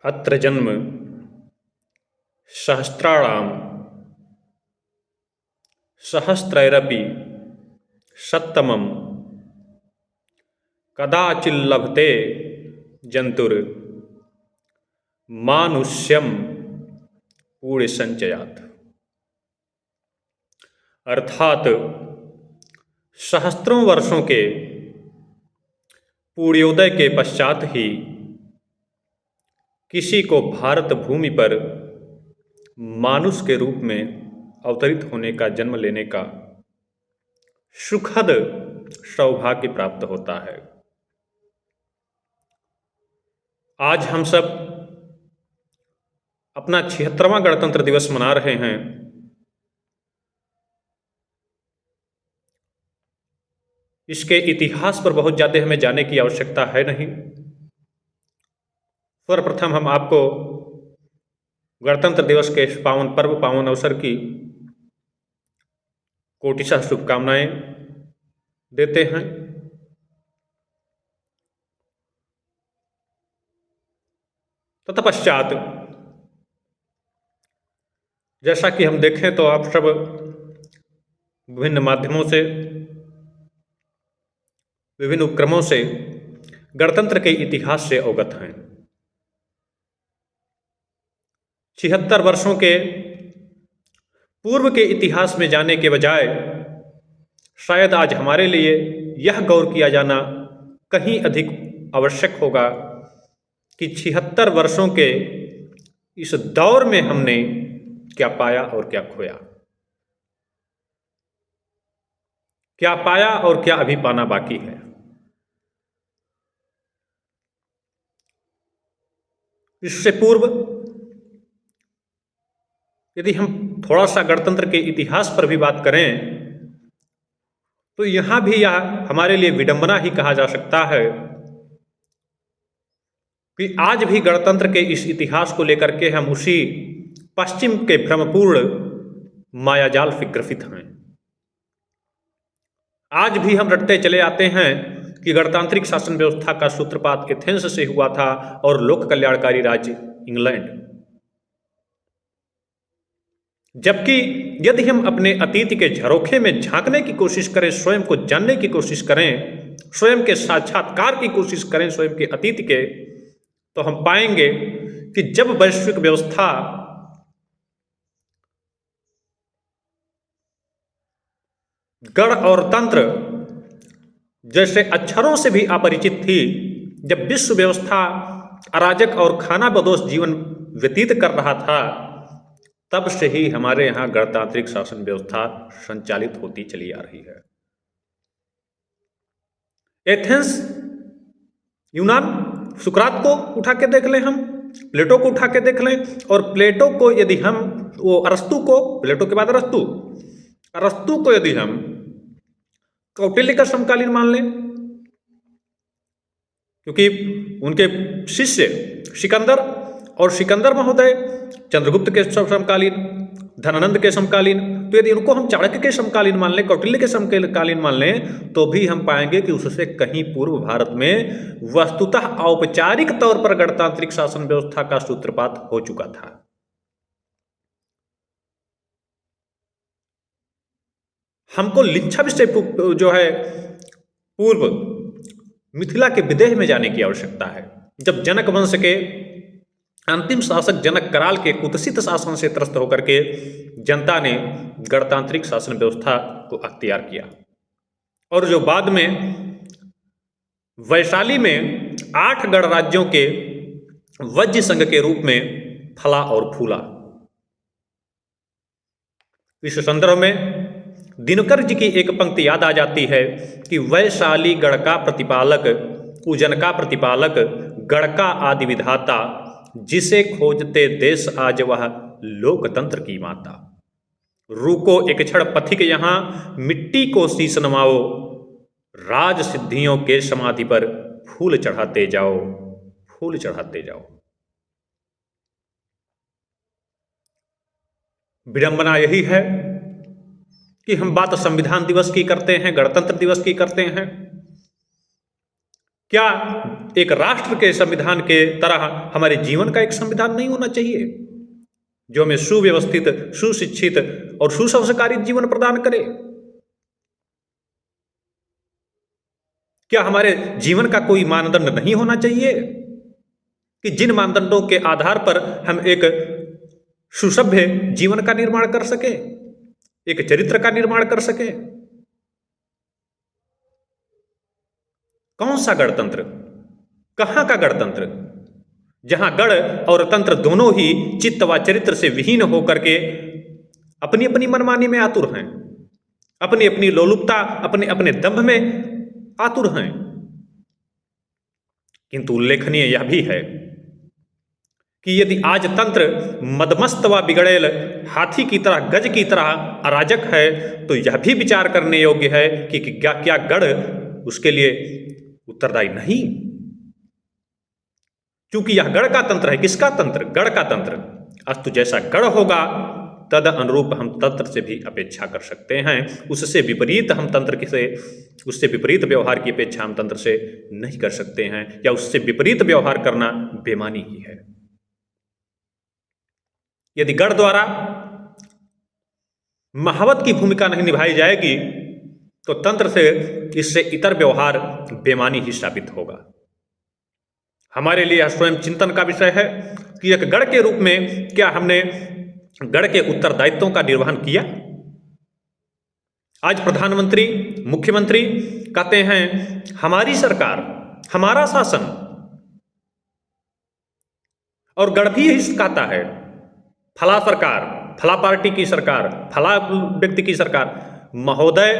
अत्र जन्म सहस्राणाम सहस्रैरपि सत्तमं कदाचिल्लभते जंतुर मानुष्यम पूर्ण संचयात। अर्थात सहस्त्रों वर्षों के पूर्णोदय के पश्चात ही किसी को भारत भूमि पर मानुष के रूप में अवतरित होने का, जन्म लेने का सुखद सौभाग्य प्राप्त होता है। आज हम सब अपना 76वां गणतंत्र दिवस मना रहे हैं। इसके इतिहास पर बहुत ज़्यादा हमें जाने की आवश्यकता है नहीं। सर्वप्रथम हम आपको गणतंत्र दिवस के पावन पर्व, पावन अवसर की कोटिशः शुभकामनाएं देते हैं। तत्पश्चात जैसा कि हम देखें तो आप सब विभिन्न माध्यमों से, विभिन्न उपक्रमों से गणतंत्र के इतिहास से अवगत हैं। 76 वर्षों के पूर्व के इतिहास में जाने के बजाय शायद आज हमारे लिए यह गौर किया जाना कहीं अधिक आवश्यक होगा कि 76 वर्षों के इस दौर में हमने क्या पाया और क्या खोया, क्या पाया और क्या अभी पाना बाकी है। इससे पूर्व यदि हम थोड़ा सा गणतंत्र के इतिहास पर भी बात करें तो यहां भी यह हमारे लिए विडंबना ही कहा जा सकता है कि आज भी गणतंत्र के इस इतिहास को लेकर के हम उसी पश्चिम के भ्रमपूर्ण मायाजाल से ग्रसित हैं। आज भी हम रटते चले आते हैं कि गणतांत्रिक शासन व्यवस्था का सूत्रपात एथेंस से हुआ था और लोक कल्याणकारी राज्य इंग्लैंड। जबकि यदि हम अपने अतीत के झरोखे में झांकने की कोशिश करें, स्वयं को जानने की कोशिश करें, स्वयं के साक्षात्कार की कोशिश करें स्वयं के अतीत के, तो हम पाएंगे कि जब वैश्विक व्यवस्था गण और तंत्र जैसे अक्षरों से भी अपरिचित थी, जब विश्व व्यवस्था अराजक और खानाबदोश जीवन व्यतीत कर रहा था, तब से ही हमारे यहाँ गणतांत्रिक शासन व्यवस्था संचालित होती चली आ रही है। एथेंस, यूनान, सुकरात को उठा के देख लें, हम प्लेटो को उठा के देख लें, और प्लेटो को यदि हम अरस्तु को, प्लेटो के बाद अरस्तु को यदि हम कौटिल्य का समकालीन मान लें, क्योंकि उनके शिष्य सिकंदर और सिकंदर महोदय चंद्रगुप्त के समकालीन, धनानंद के समकालीन, तो यदि उनको हम चाणक्य के समकालीन मान लें, कौटिल्य के समकालीन मान लें, तो भी हम पाएंगे कि उससे कहीं पूर्व भारत में वस्तुतः औपचारिक तौर पर गणतांत्रिक शासन व्यवस्था का सूत्रपात हो चुका था। हमको लिच्छवी से जो है पूर्व मिथिला के विदेह में जाने की आवश्यकता है, जब जनक वंश के अंतिम शासक जनक कराल के कुत्सित शासन से त्रस्त होकर के जनता ने गणतांत्रिक शासन व्यवस्था को अख्तियार किया, और जो बाद में वैशाली में 8 गणराज्यों के वज्र संघ के रूप में फला और फूला। इस संदर्भ में दिनकर जी की एक पंक्ति याद आ जाती है कि वैशाली गढ़ का प्रतिपालक, उजन का प्रतिपालक, गढ़ का आदि विधाता, जिसे खोजते देश आज वह लोकतंत्र की माता। रुको एक क्षण पथिक यहां, मिट्टी को शीश नवाओ, राज सिद्धियों के समाधि पर फूल चढ़ाते जाओ, फूल चढ़ाते जाओ। विडंबना यही है कि हम बात संविधान दिवस की करते हैं, गणतंत्र दिवस की करते हैं, क्या एक राष्ट्र के संविधान के तरह हमारे जीवन का एक संविधान नहीं होना चाहिए जो हमें सुव्यवस्थित, सुशिक्षित और सुसंस्कारित जीवन प्रदान करे? क्या हमारे जीवन का कोई मानदंड नहीं होना चाहिए कि जिन मानदंडों के आधार पर हम एक सुसभ्य जीवन का निर्माण कर सके, एक चरित्र का निर्माण कर सके? कौन सा गणतंत्र, कहां का गणतंत्र, जहां गण और तंत्र दोनों ही चित्त व चरित्र से विहीन होकर के अपनी अपनी मनमानी में आतुर हैं, अपनी अपनी लोलुपता, अपने अपने दंभ में आतुर हैं। किंतु उल्लेखनीय यह भी है कि यदि आज तंत्र मदमस्त व बिगड़ेल हाथी की तरह, गज की तरह अराजक है, तो यह भी विचार करने योग्य है कि क्या गण उसके लिए उत्तरदायी नहीं? क्योंकि यह गण का तंत्र है। किसका तंत्र? गण का तंत्र। अस्तु जैसा गण होगा तद अनुरूप हम तंत्र से भी अपेक्षा कर सकते हैं। उससे विपरीत हम तंत्र से, उससे विपरीत व्यवहार की अपेक्षा हम तंत्र से नहीं कर सकते हैं, या उससे विपरीत व्यवहार करना बेमानी ही है। यदि गण द्वारा महावत की भूमिका नहीं निभाई जाएगी तो तंत्र से इससे इतर व्यवहार बेमानी ही साबित होगा। हमारे लिए यह स्वयं चिंतन का विषय है कि एक गण के रूप में क्या हमने गण के उत्तरदायित्वों का निर्वहन किया? आज प्रधानमंत्री, मुख्यमंत्री कहते हैं हमारी सरकार, हमारा शासन, और गण भी यही कहता है फला सरकार, फला पार्टी की सरकार, फला व्यक्ति की सरकार। महोदय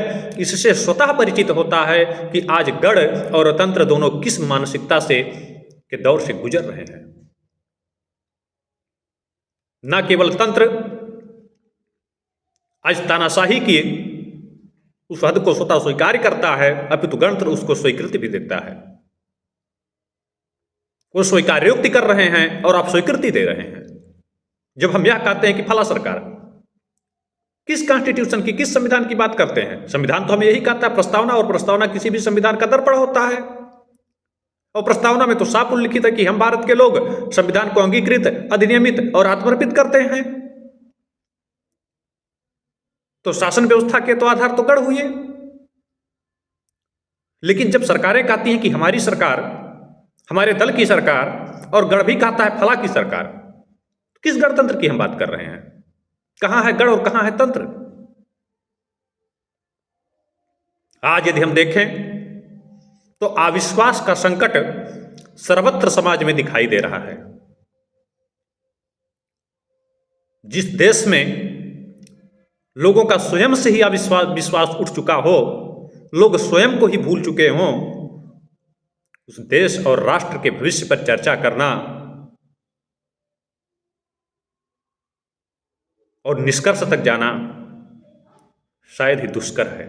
इससे स्वतः परिचित होता है कि आज गण और तंत्र दोनों किस मानसिकता से के दौर से गुजर रहे हैं। न केवल तंत्र आज तानाशाही की उस हद को स्वतः स्वीकार करता है, अपितु गणतंत्र उसको स्वीकृति भी देता है। वो स्वीकार्योक्ति कर रहे हैं और आप स्वीकृति दे रहे हैं। जब हम यह कहते हैं कि फला सरकार, किस कॉन्स्टिट्यूशन की, किस संविधान की बात करते हैं? संविधान तो हमें यही कहता है प्रस्तावना, और प्रस्तावना किसी भी संविधान का दर्पण होता है। और प्रस्तावना में तो साफ उल्लिखित है कि हम भारत के लोग संविधान को अंगीकृत, अधिनियमित और आत्मर्पित करते हैं। तो शासन व्यवस्था के तो आधार तो गण हुए। लेकिन जब सरकारें कहती हैं कि हमारी सरकार, हमारे दल की सरकार, और गण भी कहता है फला की सरकार, तो किस गणतंत्र की हम बात कर रहे हैं? कहां है गण और कहां है तंत्र? आज यदि हम देखें तो अविश्वास का संकट सर्वत्र समाज में दिखाई दे रहा है। जिस देश में लोगों का स्वयं से ही विश्वास उठ चुका हो, लोग स्वयं को ही भूल चुके हों, उस देश और राष्ट्र के भविष्य पर चर्चा करना और निष्कर्ष तक जाना शायद ही दुष्कर है।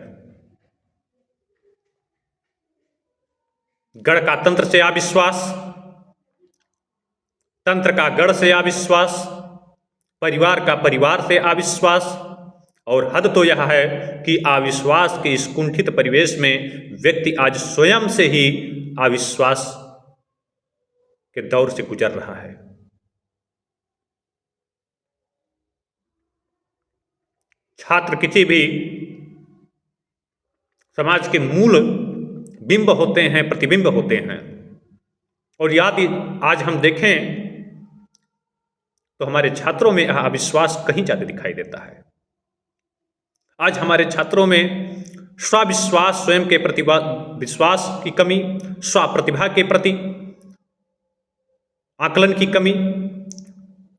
गण का तंत्र से अविश्वास, तंत्र का गण से अविश्वास, परिवार का परिवार से अविश्वास, और हद तो यह है कि अविश्वास के इस कुंठित परिवेश में व्यक्ति आज स्वयं से ही अविश्वास के दौर से गुजर रहा है। छात्र किसी भी समाज के मूल बिंब होते हैं, प्रतिबिंब होते हैं। और यदि आज हम देखें तो हमारे छात्रों में यह अविश्वास कहीं ज्यादा दिखाई देता है। आज हमारे छात्रों में स्वविश्वास, स्वयं के प्रति विश्वास की कमी, स्वप्रतिभा के प्रति आकलन की कमी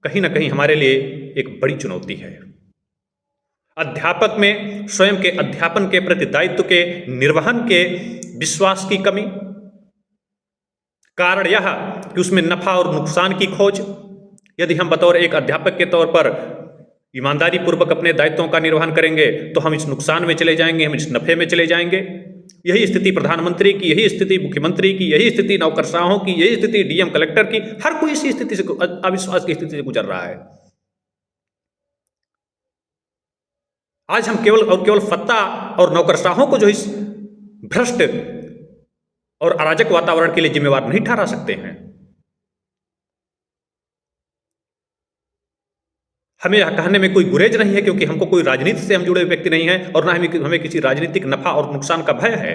कहीं ना कहीं हमारे लिए एक बड़ी चुनौती है। अध्यापक में स्वयं के अध्यापन के प्रति दायित्व के निर्वहन के विश्वास की कमी। कारण यह कि उसमें नफा और नुकसान की खोज। यदि हम बतौर एक अध्यापक के तौर पर ईमानदारी पूर्वक अपने दायित्वों का निर्वहन करेंगे तो हम इस नुकसान में चले जाएंगे, हम इस नफे में चले जाएंगे। यही स्थिति प्रधानमंत्री की, यही स्थिति मुख्यमंत्री की, यही स्थिति नौकरशाहों की, यही स्थिति डीएम कलेक्टर की। हर कोई इसी स्थिति से, अविश्वास की स्थिति से गुजर रहा है। आज हम केवल फत्ता और नौकरशाहों को जो इस भ्रष्ट और अराजक वातावरण के लिए जिम्मेवार नहीं ठहरा सकते हैं। हमें यह कहने में कोई गुरेज नहीं है, क्योंकि हमको कोई राजनीति से हम जुड़े व्यक्ति नहीं हैं और ना हमें किसी राजनीतिक नफा और नुकसान का भय है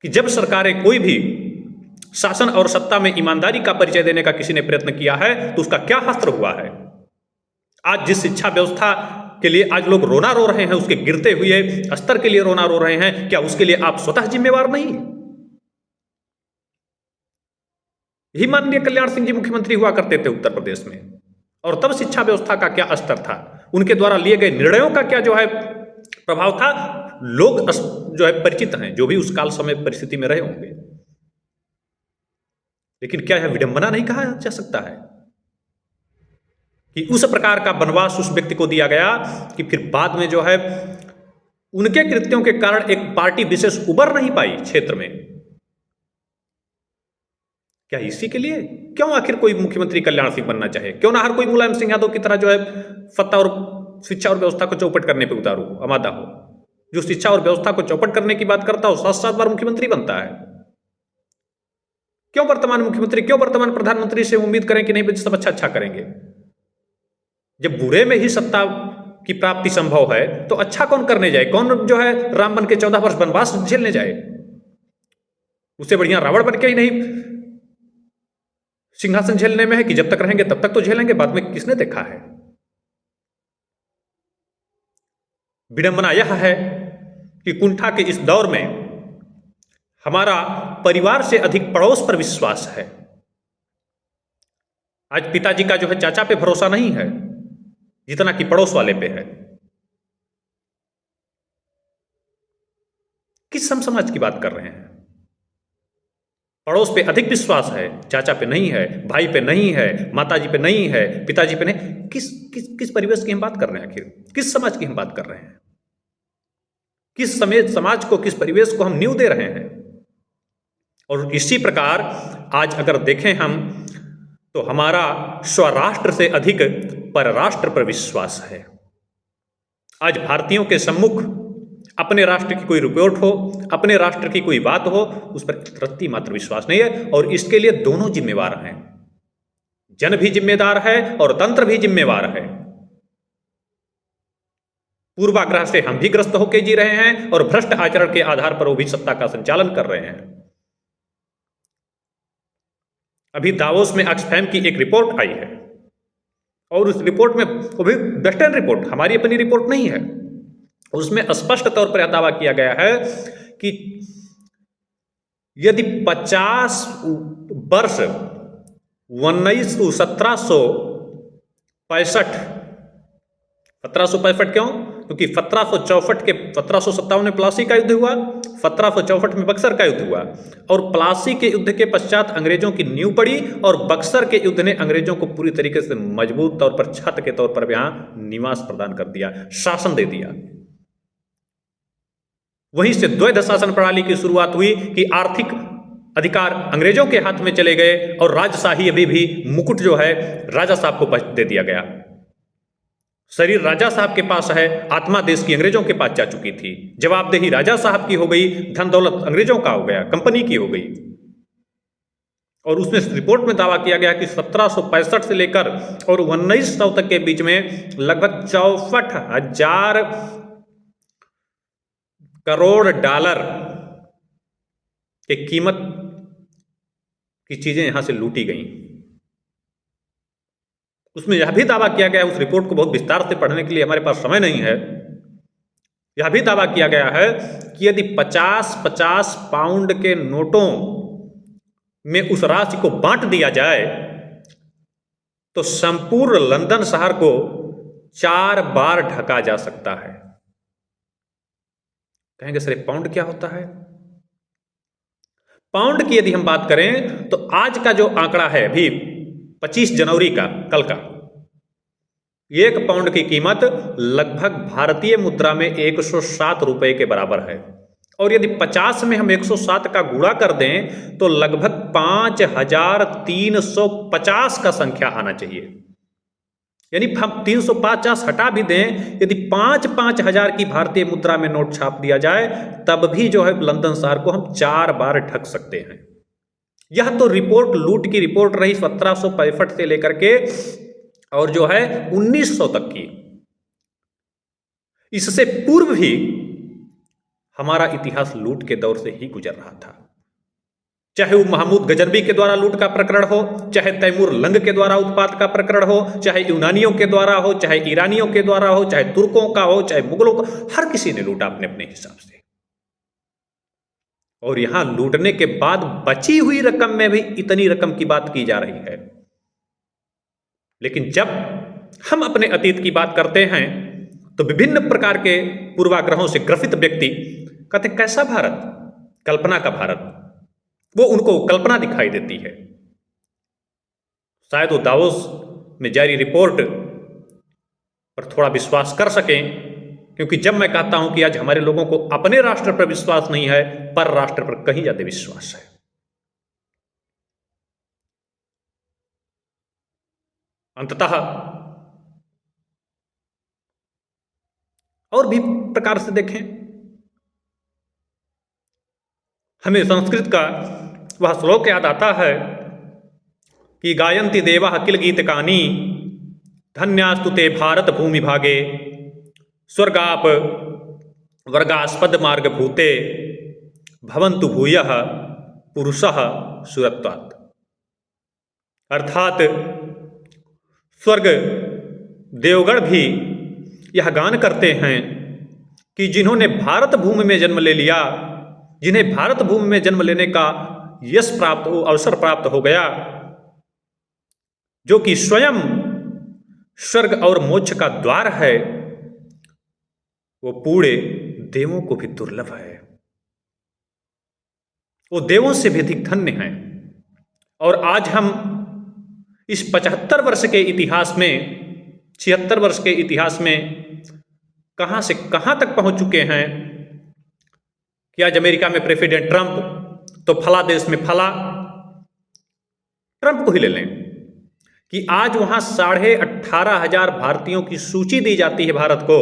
कि जब सरकारें कोई भी शासन और सत्ता में ईमानदारी का परिचय देने का किसी ने प्रयत्न किया है तो उसका क्या हश्र हुआ है। आज जिस शिक्षा व्यवस्था के लिए आज लोग रोना रो रहे हैं, उसके गिरते हुए स्तर के लिए रोना रो रहे हैं, क्या उसके लिए आप स्वतः जिम्मेवार नहीं? यही माननीय कल्याण सिंह जी मुख्यमंत्री हुआ करते थे उत्तर प्रदेश में, और तब शिक्षा व्यवस्था का क्या स्तर था, उनके द्वारा लिए गए निर्णयों का क्या जो है प्रभाव था, लोग जो है परिचित हैं, जो भी उस काल समय परिस्थिति में रहे होंगे। लेकिन क्या यह विडंबना नहीं कहा जा सकता है कि उस प्रकार का वनवास उस व्यक्ति को दिया गया कि फिर बाद में जो है उनके कृत्यों के कारण एक पार्टी विशेष उबर नहीं पाई क्षेत्र में? क्या इसी के लिए क्यों आखिर कोई मुख्यमंत्री कल्याण सिंह बनना चाहे? क्यों ना हर कोई मुलायम सिंह यादव की तरह जो है सत्ता और शिक्षा और व्यवस्था को चौपट करने पे उतारू आमादा हो? जो शिक्षा और व्यवस्था को चौपट करने की बात करता हो 7-7 बार मुख्यमंत्री बनता है। क्यों वर्तमान मुख्यमंत्री, क्यों वर्तमान प्रधानमंत्री से उम्मीद करें कि नहीं सब अच्छा करेंगे? जब बुरे में ही सत्ता की प्राप्ति संभव है तो अच्छा कौन करने जाए? कौन जो है राम बन के 14 वर्ष वनवास झेलने जाए? उससे बढ़िया रावण बन के ही नहीं सिंहासन झेलने में है कि जब तक रहेंगे तब तक तो झेलेंगे, बाद में किसने देखा है? विडंबना यह है कि कुंठा के इस दौर में हमारा परिवार से अधिक पड़ोस पर विश्वास है। आज पिताजी का जो है चाचा पे भरोसा नहीं है जितना कि पड़ोस वाले पे है। किस हम समाज की बात कर रहे हैं? पड़ोस पे अधिक विश्वास है, चाचा पे नहीं है, भाई पे नहीं है, माताजी पे नहीं है, पिताजी पे नहीं। किस परिवेश की हम बात कर रहे हैं? आखिर किस समाज की हम बात कर रहे हैं? किस समाज को, किस परिवेश को हम नींव दे रहे हैं? और इसी प्रकार आज अगर देखें हम तो हमारा स्वराष्ट्र से अधिक परराष्ट्र पर विश्वास है। आज भारतीयों के सम्मुख अपने राष्ट्र की कोई रिपोर्ट हो, अपने राष्ट्र की कोई बात हो, उस पर रत्ती मात्र विश्वास नहीं है। और इसके लिए दोनों जिम्मेवार हैं, जन भी जिम्मेदार है और तंत्र भी जिम्मेवार है। पूर्वाग्रह से हम भी ग्रस्त होकर जी रहे हैं और भ्रष्ट आचरण के आधार पर वो भी सत्ता का संचालन कर रहे हैं। अभी दावोस में ऑक्सफैम की एक रिपोर्ट आई है और उस रिपोर्ट में, वो भी वेस्टर्न रिपोर्ट, हमारी अपनी रिपोर्ट नहीं है, उसमें स्पष्ट तौर पर यह दावा किया गया है कि यदि 50 वर्ष 1765 क्यों? क्योंकि 1764 के 1757 में प्लासी का युद्ध हुआ, 1764 में बक्सर का युद्ध हुआ और प्लासी के युद्ध के पश्चात अंग्रेजों की नींव पड़ी और बक्सर के युद्ध ने अंग्रेजों को पूरी तरीके से मजबूत तौर पर छत के तौर पर यहां निवास प्रदान कर दिया, शासन दे दिया। वहीं से द्वैध शासन प्रणाली की शुरुआत हुई कि आर्थिक अधिकार अंग्रेजों के हाथ में चले गए और राजशाही अभी भी मुकुट जो है राजा साहब को दे दिया गया। शरीर राजा साहब के पास है, आत्मा देश की अंग्रेजों के पास जा चुकी थी। जवाबदेही राजा साहब की हो गई, धन दौलत अंग्रेजों का हो गया, कंपनी की हो गई। और उसमें रिपोर्ट में दावा किया गया कि 1765 से लेकर और 1900 तक के बीच में लगभग 64,000 करोड़ डॉलर की कीमत की चीजें यहां से लूटी गई। उसमें यह भी दावा किया गया, उस रिपोर्ट को बहुत विस्तार से पढ़ने के लिए हमारे पास समय नहीं है, यह भी दावा किया गया है कि यदि 50-50 पाउंड के नोटों में उस राशि को बांट दिया जाए तो संपूर्ण लंदन शहर को 4 बार ढका जा सकता है। कहेंगे सर पाउंड क्या होता है? पाउंड की यदि हम बात करें तो आज का जो आंकड़ा है अभी 25 जनवरी का, कल का, 1 पाउंड की कीमत लगभग भारतीय मुद्रा में 107 रुपए के बराबर है। और यदि 50 में हम 107 का गुणा कर दें तो लगभग 5350 का संख्या आना चाहिए। यानी हम 350 हटा भी दें, यदि 5,000 की भारतीय मुद्रा में नोट छाप दिया जाए तब भी जो है लंदन शहर को हम 4 बार ढक सकते हैं। यह तो रिपोर्ट, लूट की रिपोर्ट रही 1765 से लेकर के और जो है 1900 तक की। इससे पूर्व भी हमारा इतिहास लूट के दौर से ही गुजर रहा था, चाहे वो महमूद गजनवी के द्वारा लूट का प्रकरण हो, चाहे तैमूर लंग के द्वारा उत्पात का प्रकरण हो, चाहे यूनानियों के द्वारा हो, चाहे ईरानियों के द्वारा हो, चाहे तुर्कों का हो, चाहे मुगलों का, हर किसी ने लूटा अपने अपने हिसाब से। और यहां लूटने के बाद बची हुई रकम में भी इतनी रकम की बात की जा रही है। लेकिन जब हम अपने अतीत की बात करते हैं तो विभिन्न प्रकार के पूर्वाग्रहों से ग्रसित व्यक्ति कहते कैसा भारत, कल्पना का भारत, वो उनको कल्पना दिखाई देती है। शायद वो दावोस में जारी रिपोर्ट पर थोड़ा विश्वास कर सकें, क्योंकि जब मैं कहता हूं कि आज हमारे लोगों को अपने राष्ट्र पर विश्वास नहीं है, पर राष्ट्र पर कहीं ज्यादा विश्वास है। अंततः और भी प्रकार से देखें, हमें संस्कृत का वह श्लोक याद आता है कि गायन्ति देवा किल गीतकानी धन्यास्तु ते भारत भूमि भागे स्वर्गाप वर्गास्पद मार्ग भूते भवन्तु भूयः पुरुषः सुरत्वात्। अर्थात स्वर्ग देवगण भी यह गान करते हैं कि जिन्होंने भारत भूमि में जन्म ले लिया, जिन्हें भारत भूमि में जन्म लेने का यश प्राप्त हो, अवसर प्राप्त हो गया, जो कि स्वयं स्वर्ग और मोक्ष का द्वार है, वो पूरे देवों को भी दुर्लभ है। वो देवों से भी अधिक धन्य हैं। और आज हम इस 75 वर्ष के इतिहास में, 76 वर्ष के इतिहास में कहां से कहां तक पहुंच चुके हैं कि आज अमेरिका में प्रेसिडेंट ट्रंप तो फला देश में फला, ट्रंप को ही ले लें कि आज वहां 18,500 भारतीयों की सूची दी जाती है भारत को,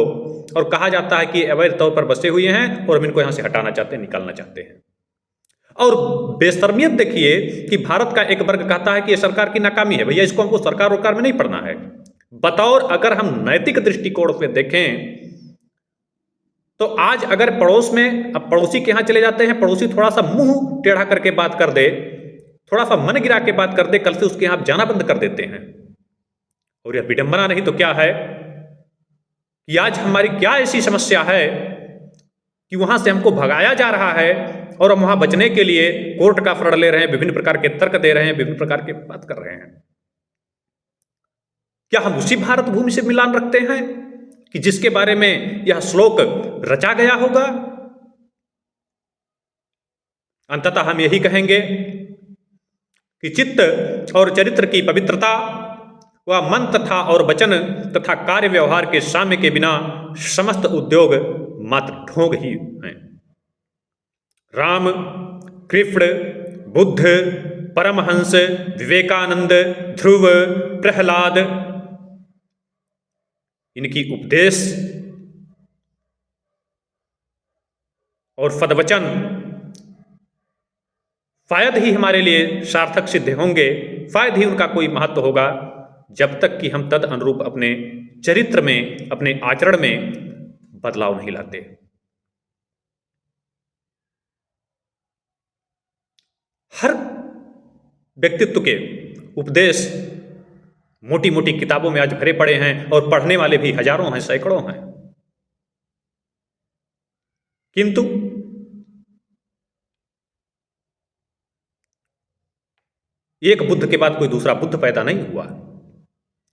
और कहा जाता है कि अवैध तौर पर बसे हुए हैं और हम इनको यहां से हटाना चाहते हैं, निकालना चाहते हैं। और बेशर्मियत देखिए कि भारत का एक वर्ग कहता है कि यह सरकार की नाकामी है। भैया, इसको हमको सरकार वरकार में नहीं पढ़ना है। बतौर अगर हम नैतिक दृष्टिकोण से देखें तो आज अगर पड़ोस में, अब पड़ोसी के यहां चले जाते हैं, पड़ोसी थोड़ा सा मुंह टेढ़ा करके बात कर दे, थोड़ा सा मन गिरा के बात कर दे, कल से उसके यहां जाना बंद कर देते हैं। और यह विडंबना नहीं तो क्या है कि आज हमारी क्या ऐसी समस्या है कि वहां से हमको भगाया जा रहा है और हम वहां बचने के लिए कोर्ट का शरण ले रहे हैं, विभिन्न प्रकार के तर्क दे रहे हैं, विभिन्न प्रकार के बात कर रहे हैं। क्या हम उसी भारत भूमि से मिलान रखते हैं कि जिसके बारे में यह श्लोक रचा गया होगा? अंततः हम यही कहेंगे कि चित्त और चरित्र की पवित्रता व मन तथा और वचन तथा कार्य व्यवहार के साम्य के बिना समस्त उद्योग मात्र ढोंग ही हैं। राम, कृष्ण, बुद्ध, परमहंस, विवेकानंद, ध्रुव, प्रहलाद, इनकी उपदेश और सद्वचन शायद ही हमारे लिए सार्थक सिद्ध होंगे, शायद ही उनका कोई महत्व होगा, जब तक कि हम तद अनुरूप अपने चरित्र में, अपने आचरण में बदलाव नहीं लाते। हर व्यक्तित्व के उपदेश मोटी मोटी किताबों में आज भरे पड़े हैं और पढ़ने वाले भी हजारों हैं, सैकड़ों हैं, किंतु एक बुद्ध के बाद कोई दूसरा बुद्ध पैदा नहीं हुआ,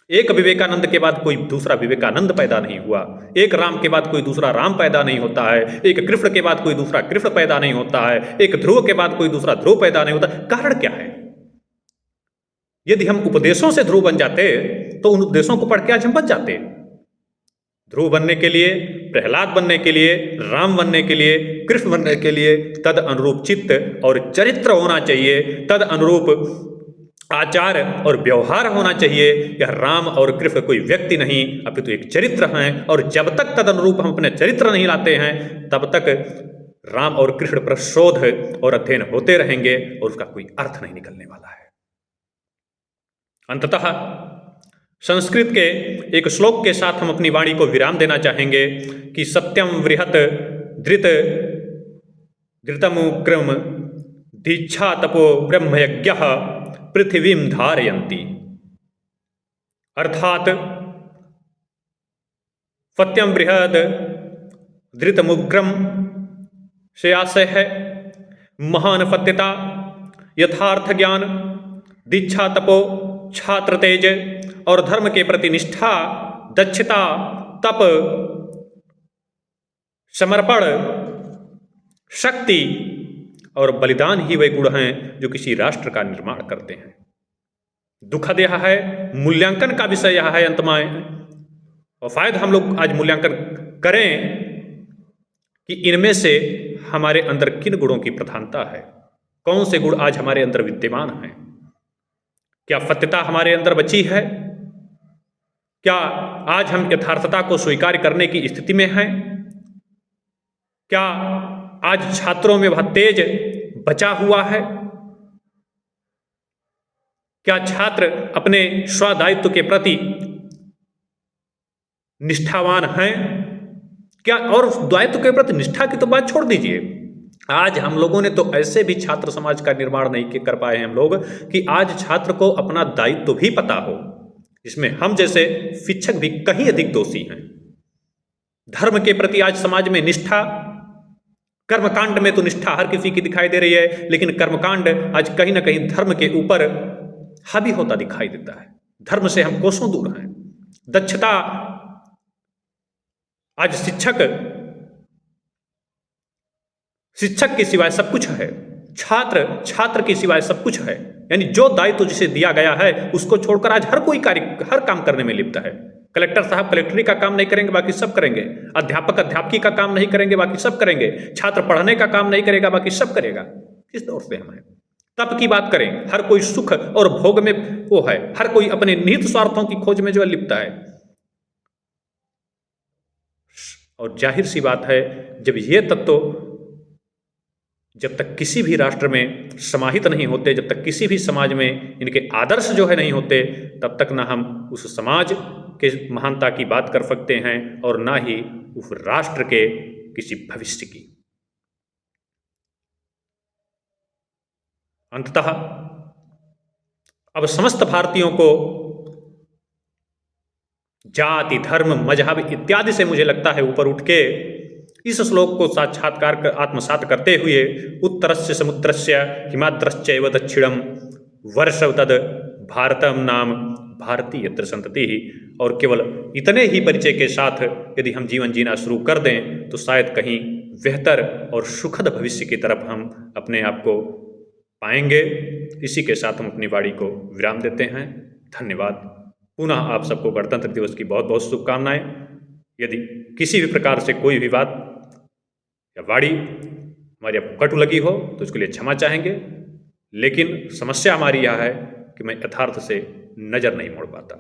एक विवेकानंद के बाद कोई दूसरा विवेकानंद पैदा नहीं हुआ, एक राम के बाद कोई दूसरा राम पैदा नहीं होता है, एक कृष्ण के बाद कोई दूसरा कृष्ण पैदा नहीं होता है, एक ध्रुव के बाद कोई दूसरा ध्रुव पैदा नहीं होता। कारण क्या है? यदि हम उपदेशों से ध्रुव बन जाते तो उन उपदेशों को पढ़ के आज हम बच जाते। ध्रुव बनने के लिए, प्रहलाद बनने के लिए, राम बनने के लिए, कृष्ण बनने के लिए तद अनुरूप चित्त और चरित्र होना चाहिए, तद अनुरूप आचार और व्यवहार होना चाहिए। यह राम और कृष्ण कोई व्यक्ति नहीं अपितु एक चरित्र हैं, और जब तक तद अनुरूप हम अपने चरित्र नहीं लाते हैं तब तक राम और कृष्ण पर शोध और अध्ययन होते रहेंगे और उसका कोई अर्थ नहीं निकलने वाला है। अंततः संस्कृत के एक श्लोक के साथ हम अपनी वाणी को विराम देना चाहेंगे कि सत्यम वृहत धृत धृतमुग्रम दीक्षा तपो ब्रह्मयज्ञ पृथ्वीं धारयन्ति। अर्थात सत्यम बृहद धृतमुग्रम से आशय है महान सत्यता, यथार्थ ज्ञान, दीक्षा तपो, छात्र तेज और धर्म के प्रति निष्ठा, दक्षता, तप, समर्पण, शक्ति और बलिदान ही वे गुण हैं जो किसी राष्ट्र का निर्माण करते हैं। दुखद यह है, मूल्यांकन का विषय यह है अंत में, और शायद हम लोग आज मूल्यांकन करें कि इनमें से हमारे अंदर किन गुणों की प्रधानता है, कौन से गुण आज हमारे अंदर विद्यमान हैं। क्या सत्यता हमारे अंदर बची है? क्या आज हम यथार्थता को स्वीकार करने की स्थिति में हैं? क्या आज छात्रों में वह तेज बचा हुआ है? क्या छात्र अपने स्वदायित्व के प्रति निष्ठावान हैं? क्या, और दायित्व के प्रति निष्ठा की तो बात छोड़ दीजिए, आज हम लोगों ने तो ऐसे भी छात्र समाज का निर्माण नहीं कर पाए हैं हम लोग कि आज छात्र को अपना दायित्व भी पता हो, इसमें हम जैसे शिक्षक भी कहीं अधिक दोषी हैं। धर्म के प्रति आज समाज में निष्ठा, कर्मकांड में तो निष्ठा हर किसी की दिखाई दे रही है, लेकिन कर्मकांड आज कहीं ना कहीं धर्म के ऊपर हावी होता दिखाई देता है। धर्म से हम कोसों दूर हैं। दक्षता, आज शिक्षक के सिवाय सब कुछ है, छात्र के सिवाय सब कुछ है। यानी जो दायित्व जिसे दिया गया है उसको छोड़कर आज हर कोई हर काम करने में लिप्त है। कलेक्टर साहब कलेक्टरी का काम नहीं करेंगे, बाकी सब करेंगे। अध्यापक अध्यापकी का काम नहीं करेंगे, बाकी सब करेंगे। छात्र पढ़ने का काम नहीं करेगा, बाकी सब करेगा। किस दौर से हम हैं? तप की बात करें, हर कोई सुख और भोग में वो है, हर कोई अपने निहित स्वार्थों की खोज में जो है लिप्त है। और जाहिर सी बात है, जब ये तत्व जब तक किसी भी राष्ट्र में समाहित नहीं होते, जब तक किसी भी समाज में इनके आदर्श जो है नहीं होते, तब तक ना हम उस समाज के महानता की बात कर सकते हैं और ना ही उस राष्ट्र के किसी भविष्य की। अंततः अब समस्त भारतीयों को जाति, धर्म, मजहब इत्यादि से मुझे लगता है ऊपर उठ के इस श्लोक को साक्षात्कार कर आत्मसात करते हुए उत्तरस्य समुद्रस्य हिमाद्रश्चैव दक्षिणम वर्षव तद भारतम नाम भारतीय यत्र संतति ही। और केवल इतने ही परिचय के साथ यदि हम जीवन जीना शुरू कर दें तो शायद कहीं बेहतर और सुखद भविष्य की तरफ हम अपने आप को पाएंगे। इसी के साथ हम अपनी वाणी को विराम देते हैं। धन्यवाद। पुनः आप सबको गणतंत्र दिवस की बहुत बहुत शुभकामनाएं। यदि किसी भी प्रकार से कोई भी बात या वाणी हमारी आपको कटु लगी हो तो उसके लिए क्षमा चाहेंगे, लेकिन समस्या हमारी यह है कि मैं यथार्थ से नज़र नहीं मोड़ पाता।